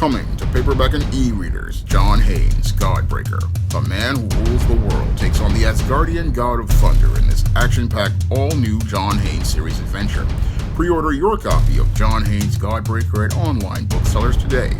Coming to paperback and e-readers, John Haynes, Godbreaker. The man who rules the world takes on the Asgardian god of thunder in this action-packed, all-new John Haynes series adventure. Pre-order your copy of John Haynes, Godbreaker at online booksellers today.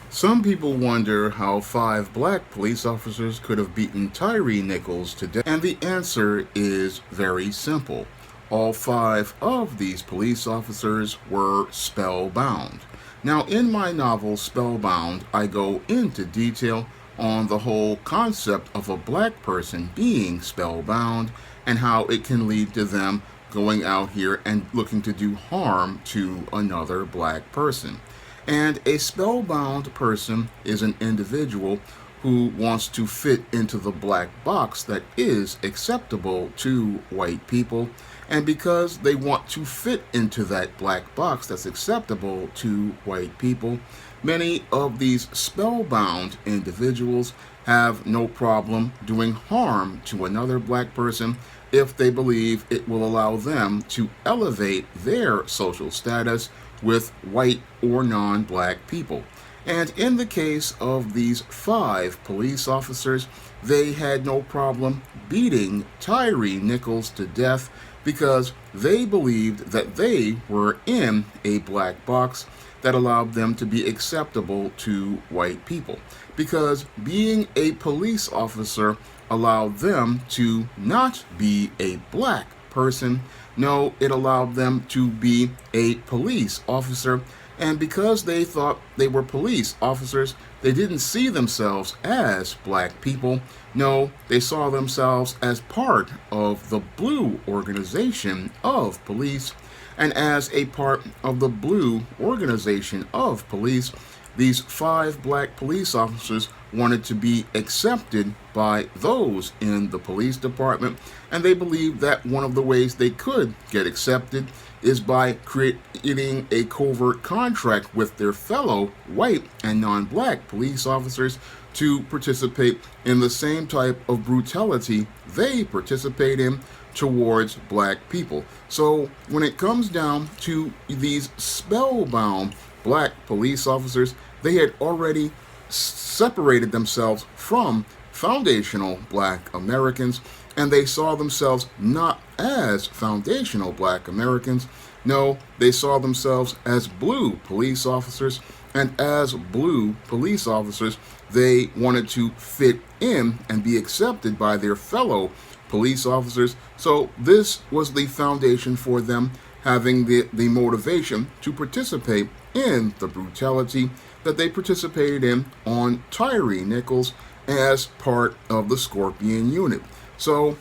Some people wonder how 5 black police officers could have beaten Tyre Nichols to death, and the answer is very simple. All 5 of these police officers were spellbound. Now, in my novel Spellbound, I go into detail on the whole concept of a black person being spellbound and how it can lead to them going out here and looking to do harm to another black person. And a spellbound person is an individual who wants to fit into the black box that is acceptable to white people. And because they want to fit into that black box that's acceptable to white people, many of these spellbound individuals have no problem doing harm to another black person if they believe it will allow them to elevate their social status with white or non-black people. And in the case of these 5 police officers, they had no problem beating Tyre Nichols to death because they believed that they were in a black box that allowed them to be acceptable to white people. Because being a police officer allowed them to not be a black person. No, it allowed them to be a police officer. And because they thought they were police officers, they didn't see themselves as black people. No, they saw themselves as part of the blue organization of police. And as a part of the blue organization of police, these 5 black police officers wanted to be accepted by those in the police department, and they believed that one of the ways they could get accepted is by creating a covert contract with their fellow white and non-black police officers to participate in the same type of brutality they participate in towards black people. So when it comes down to these spellbound black police officers, they had already separated themselves from foundational black Americans, and they saw themselves not as foundational black Americans. No, they saw themselves as blue police officers, and as blue police officers, they wanted to fit in and be accepted by their fellow police officers. So this was the foundation for them having the motivation to participate in the brutality that they participated in on Tyre Nichols as part of the Scorpion unit. So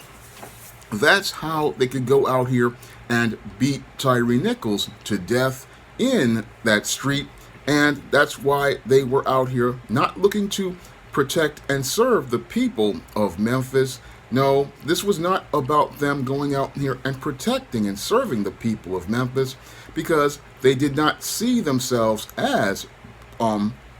that's how they could go out here and beat Tyre Nichols to death in that street. And that's why they were out here not looking to protect and serve the people of Memphis. No, this was not about them going out here and protecting and serving the people of Memphis, because they did not see themselves as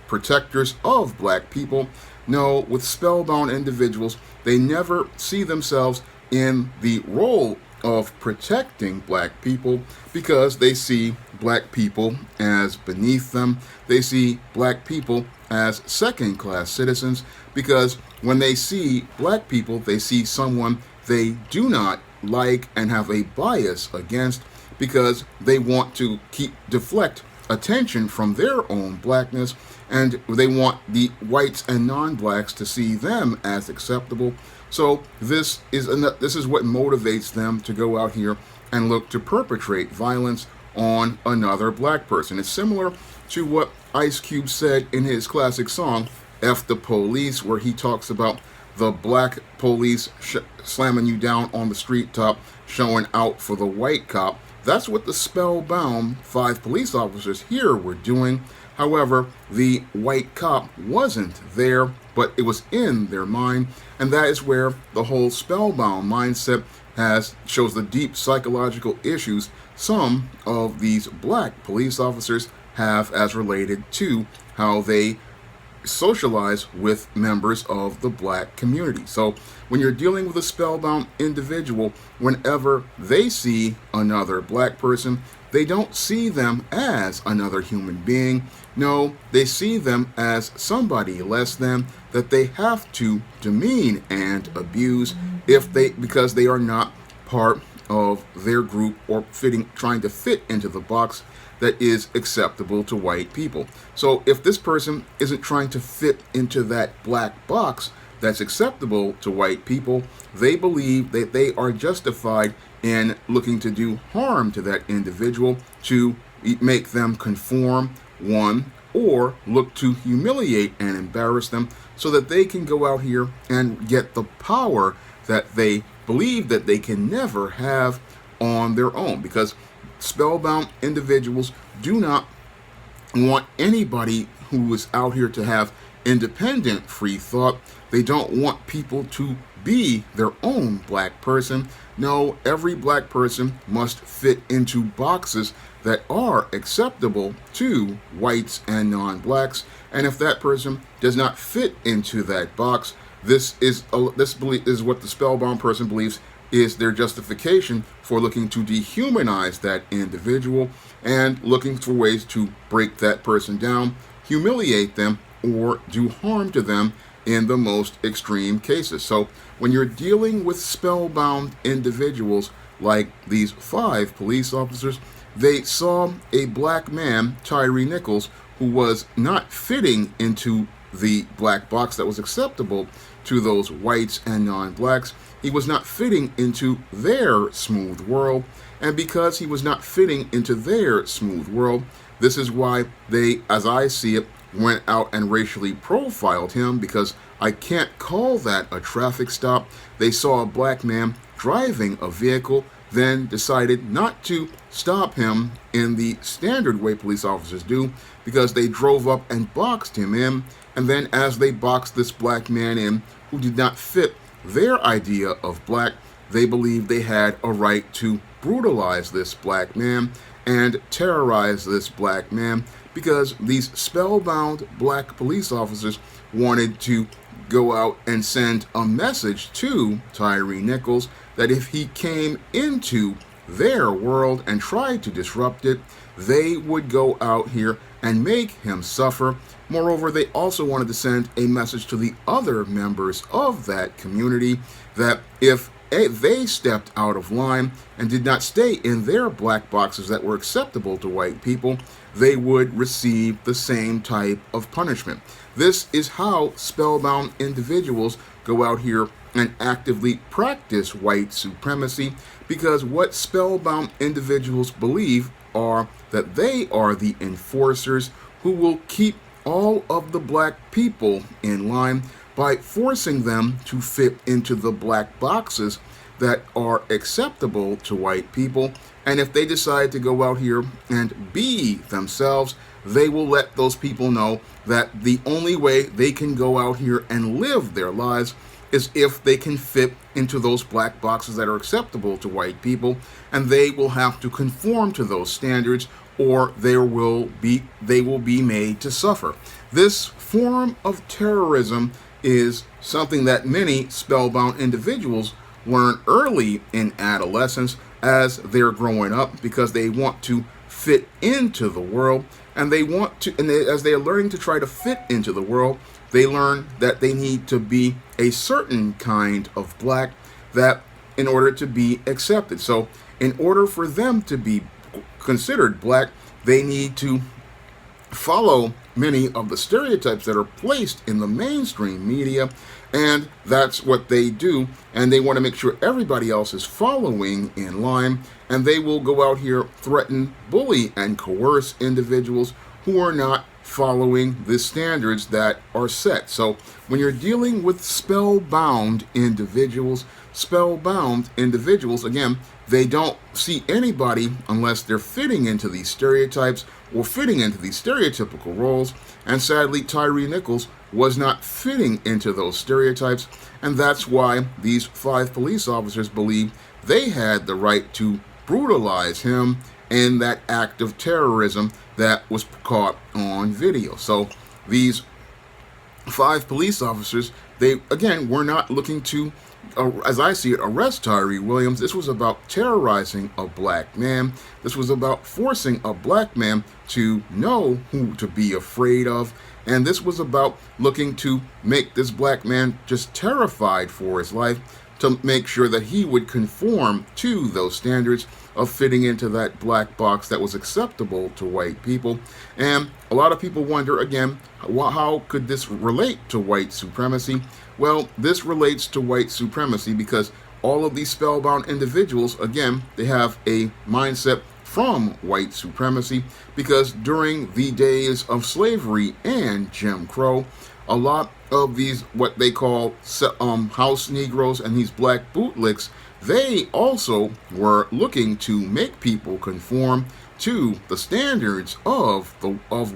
protectors of black people. No, with spellbound individuals, they never see themselves in the role of protecting black people because they see black people as beneath them. They see black people as second-class citizens because when they see black people, they see someone they do not like and have a bias against because they want to deflect attention from their own blackness, and they want the whites and non-blacks to see them as acceptable. So this is what motivates them to go out here and look to perpetrate violence on another black person. It's similar to what Ice Cube said in his classic song, F the Police, where he talks about the black police slamming you down on the street top, showing out for the white cop. That's what the spellbound 5 police officers here were doing. However, the white cop wasn't there, but it was in their mind, and that is where the whole spellbound mindset shows the deep psychological issues some of these black police officers have as related to how they socialize with members of the black community. So when you're dealing with a spellbound individual, whenever they see another black person, they don't see them as another human being. No, they see them as somebody less than that they have to demean and abuse because they are not part of their group or trying to fit into the box that is acceptable to white people. So if this person isn't trying to fit into that black box that's acceptable to white people, they believe that they are justified in looking to do harm to that individual to make them conform, one, or look to humiliate and embarrass them so that they can go out here and get the power that they believe that they can never have on their own. Because spellbound individuals do not want anybody who is out here to have independent free thought. They don't want people to be their own black person. No, every black person must fit into boxes that are acceptable to whites and non-blacks. And if that person does not fit into that box, this is what the spellbound person believes is their justification for looking to dehumanize that individual and looking for ways to break that person down, humiliate them, or do harm to them in the most extreme cases. So when you're dealing with spellbound individuals like these 5 police officers, they saw a black man, Tyre Nichols, who was not fitting into the black box that was acceptable to those whites and non-blacks. He was not fitting into their smooth world, and because he was not fitting into their smooth world, this is why they, as I see it, went out and racially profiled him, because I can't call that a traffic stop. They saw a black man driving a vehicle, then decided not to stop him in the standard way police officers do, because they drove up and boxed him in. And then as they boxed this black man in who did not fit their idea of black, they believed they had a right to brutalize this black man and terrorize this black man, because these spellbound black police officers wanted to go out and send a message to Tyre Nichols that if he came into their world and tried to disrupt it, they would go out here and make him suffer. Moreover, they also wanted to send a message to the other members of that community that if they stepped out of line and did not stay in their black boxes that were acceptable to white people, they would receive the same type of punishment. This is how spellbound individuals go out here and actively practice white supremacy, because what spellbound individuals believe are that they are the enforcers who will keep all of the black people in line by forcing them to fit into the black boxes that are acceptable to white people. And if they decide to go out here and be themselves, they will let those people know that the only way they can go out here and live their lives is if they can fit into those black boxes that are acceptable to white people, and they will have to conform to those standards, or they will be made to suffer. This form of terrorism is something that many spellbound individuals learn early in adolescence as they're growing up, because they want to fit into the world, and as they are learning to try to fit into the world, they learn that they need to be a certain kind of black that in order to be accepted. So in order for them to be considered black, they need to follow many of the stereotypes that are placed in the mainstream media, and that's what they do, and they want to make sure everybody else is following in line, and they will go out here, threaten, bully, and coerce individuals who are not following the standards that are set. So when you're dealing with spellbound individuals, again, they don't see anybody unless they're fitting into these stereotypes or fitting into these stereotypical roles. And sadly, Tyre Nichols was not fitting into those stereotypes, and that's why these 5 police officers believed they had the right to brutalize him in that act of terrorism that was caught on video. So these 5 police officers, they again were not looking to as I see it, arrest Tyre Williams. This was about terrorizing a black man. This was about forcing a black man to know who to be afraid of. And this was about looking to make this black man just terrified for his life, to make sure that he would conform to those standards of fitting into that black box that was acceptable to white people. And a lot of people wonder, again, how could this relate to white supremacy? Well, this relates to white supremacy because all of these spellbound individuals, again, they have a mindset from white supremacy, because during the days of slavery and Jim Crow, a lot of these what they call house Negroes and these black bootlicks, they also were looking to make people conform to the standards of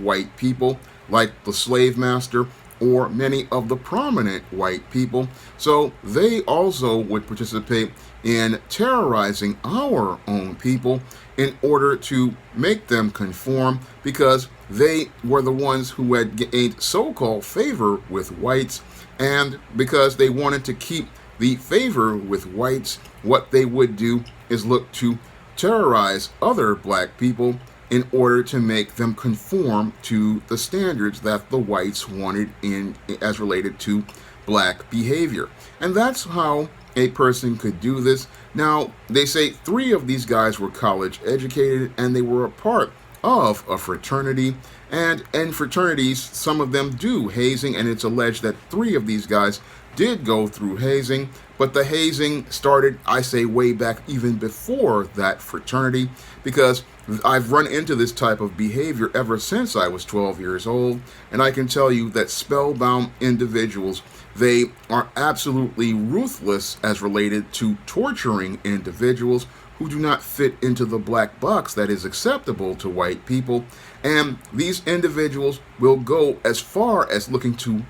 white people, like the slave master or many of the prominent white people. So they also would participate in terrorizing our own people in order to make them conform, because they were the ones who had gained so-called favor with whites, and because they wanted to keep the favor with whites, what they would do is look to terrorize other black people in order to make them conform to the standards that the whites wanted in as related to black behavior. And that's how a person could do this. Now, they say 3 of these guys were college educated, and they were a part of a fraternity. And in fraternities, some of them do hazing, and it's alleged that 3 of these guys did go through hazing. But the hazing started, I say, way back even before that fraternity, because I've run into this type of behavior ever since I was 12 years old. And I can tell you that spellbound individuals, they are absolutely ruthless as related to torturing individuals who do not fit into the black box that is acceptable to white people. And these individuals will go as far as looking to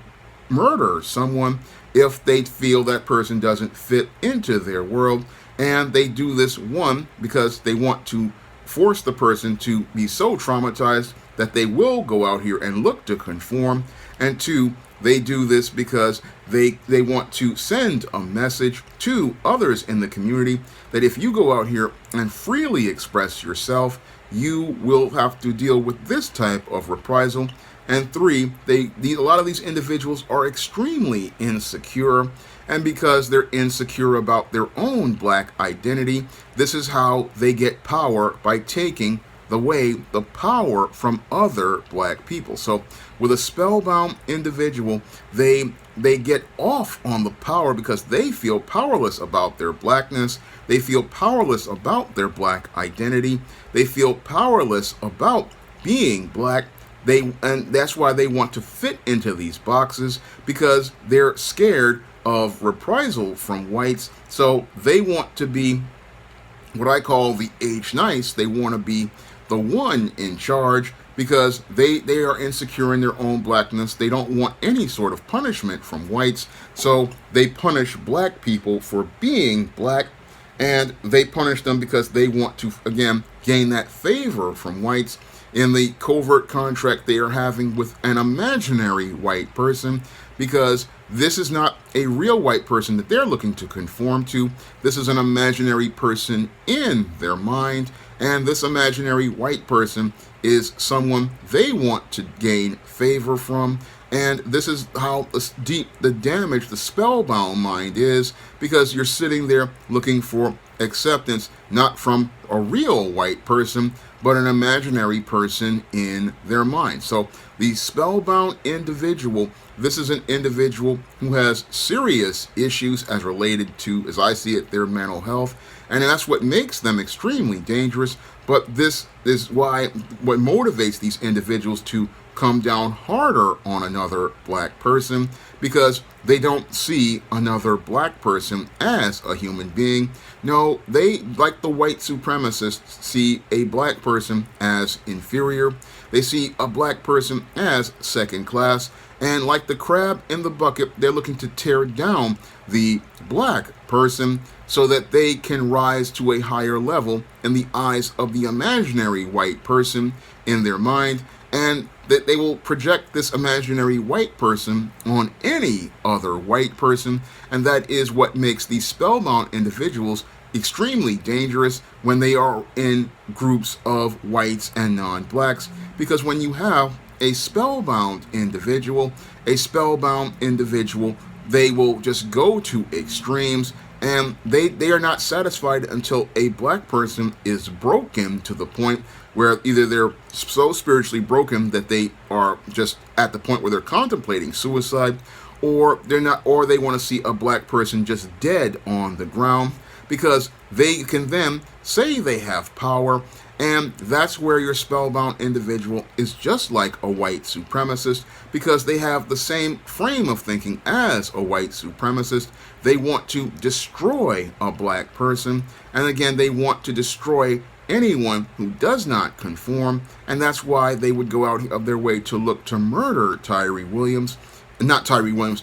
murder someone if they feel that person doesn't fit into their world. And they do this, one, because they want to force the person to be so traumatized that they will go out here and look to conform. And 2, they do this because they want to send a message to others in the community that if you go out here and freely express yourself, you will have to deal with this type of reprisal. And 3, a lot of these individuals are extremely insecure, and because they're insecure about their own black identity, this is how they get power, by taking the power from other black people. So with a spellbound individual, they get off on the power because they feel powerless about their blackness. They feel powerless about their black identity. They feel powerless about being black. And that's why they want to fit into these boxes, because they're scared of reprisal from whites. So they want to be what I call the H-nice. They want to be the one in charge, because they are insecure in their own blackness. They don't want any sort of punishment from whites. So they punish black people for being black, and they punish them because they want to, again, gain that favor from whites in the covert contract they are having with an imaginary white person, because this is not a real white person that they're looking to conform to. This is an imaginary person in their mind, and this imaginary white person is someone they want to gain favor from. And this is how deep the damage the spellbound mind is, because you're sitting there looking for acceptance, not from a real white person, but an imaginary person in their mind. So the spellbound individual, this is an individual who has serious issues as related to, as I see it, their mental health. And that's what makes them extremely dangerous. But this is why, what motivates these individuals to come down harder on another black person, because they don't see another black person as a human being. No, they, like the white supremacists, see a black person as inferior. They see a black person as second class. And like the crab in the bucket, they're looking to tear down the black person so that they can rise to a higher level in the eyes of the imaginary white person in their mind. and that they will project this imaginary white person on any other white person, and that is what makes these spellbound individuals extremely dangerous when they are in groups of whites and non-blacks, because when you have a spellbound individual, they will just go to extremes, and they are not satisfied until a black person is broken to the point where either they're so spiritually broken that they are just at the point where they're contemplating suicide, or they're not, or they want to see a black person just dead on the ground, because they can then say they have power. And that's where your spellbound individual is just like a white supremacist, because they have the same frame of thinking as a white supremacist. They want to destroy a black person, and again, they want to destroy anyone who does not conform, and that's why they would go out of their way to look to murder Tyre Williams. Not Tyre Williams,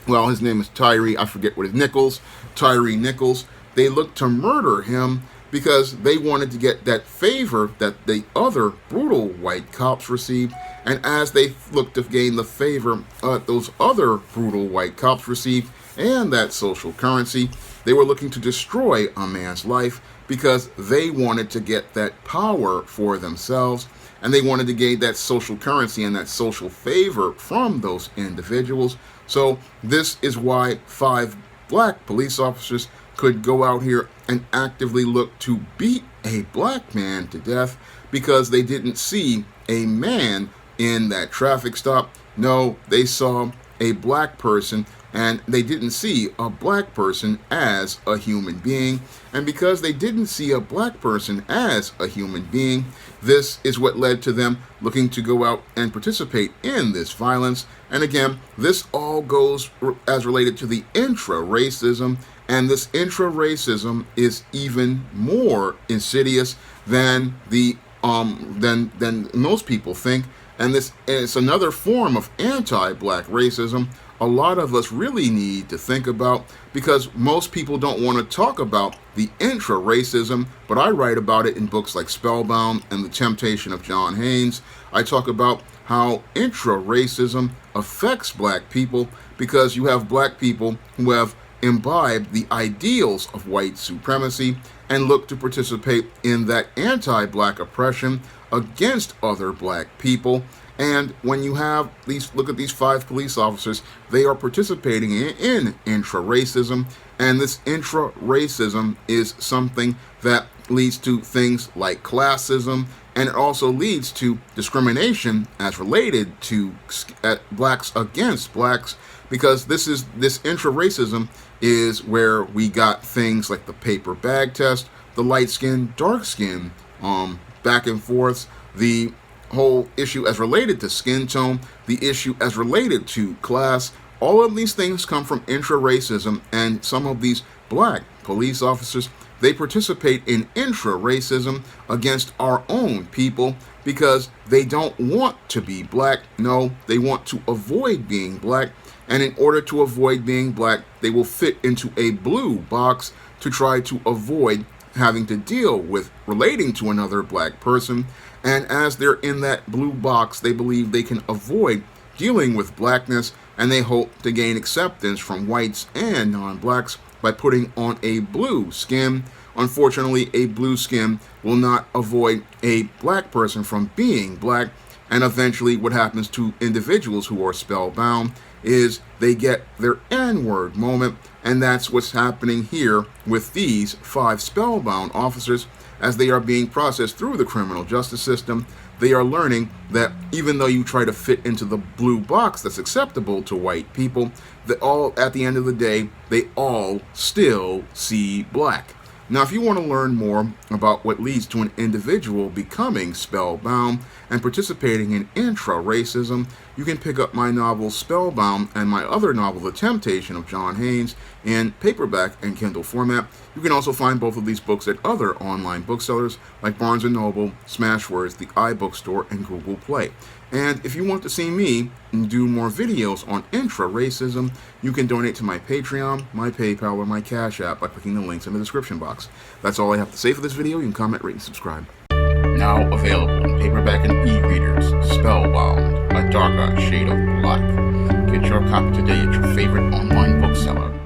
well, his name is Tyre, I forget what his Nichols, Tyre Nichols. They looked to murder him because they wanted to get that favor that the other brutal white cops received. And as they looked to gain the favor those other brutal white cops received and that social currency, they were looking to destroy a man's life because they wanted to get that power for themselves, and they wanted to gain that social currency and that social favor from those individuals. So this is why 5 black police officers could go out here and actively look to beat a black man to death because they didn't see a man in that traffic stop. No, they saw a black person, and they didn't see a black person as a human being. And because they didn't see a black person as a human being, this is what led to them looking to go out and participate in this violence. And again, this all goes as related to the intra-racism, and this intra-racism is even more insidious than than most people think. And this is another form of anti-black racism a lot of us really need to think about, because most people don't want to talk about the intra-racism, but I write about it in books like Spellbound and The Temptation of John Haynes. I talk about how intra-racism affects black people, because you have black people who have imbibed the ideals of white supremacy and look to participate in that anti-black oppression against other black people. And when you have look at these 5 police officers, they are participating in intra-racism, and this intra-racism is something that leads to things like classism, and it also leads to discrimination as related to blacks against blacks, because this intra-racism is where we got things like the paper bag test, the light skin, dark skin, back and forths, the whole issue as related to skin tone, the issue as related to class. All of these things come from intra-racism, and some of these black police officers, they participate in intra-racism against our own people because they don't want to be black. No, they want to avoid being black, and in order to avoid being black, they will fit into a blue box to try to avoid having to deal with relating to another black person. And as they're in that blue box, they believe they can avoid dealing with blackness, and they hope to gain acceptance from whites and non-blacks by putting on a blue skin. Unfortunately, a blue skin will not avoid a black person from being black, and eventually what happens to individuals who are spellbound is they get their N-word moment, and that's what's happening here with these 5 spellbound officers. As they are being processed through the criminal justice system, they are learning that even though you try to fit into the blue box that's acceptable to white people, that all at the end of the day, they all still see black. Now, if you want to learn more about what leads to an individual becoming spellbound and participating in intra-racism, you can pick up my novel Spellbound and my other novel The Temptation of John Haynes in paperback and Kindle format. You can also find both of these books at other online booksellers like Barnes & Noble, Smashwords, the iBookstore, and Google Play. And if you want to see me do more videos on intra-racism, you can donate to my Patreon, my PayPal, or my Cash App by clicking the links in the description box. That's all I have to say for this video. You can comment, rate, and subscribe. Now available in paperback and e-readers, Spellbound, a darker shade of black. Get your copy today at your favorite online bookseller.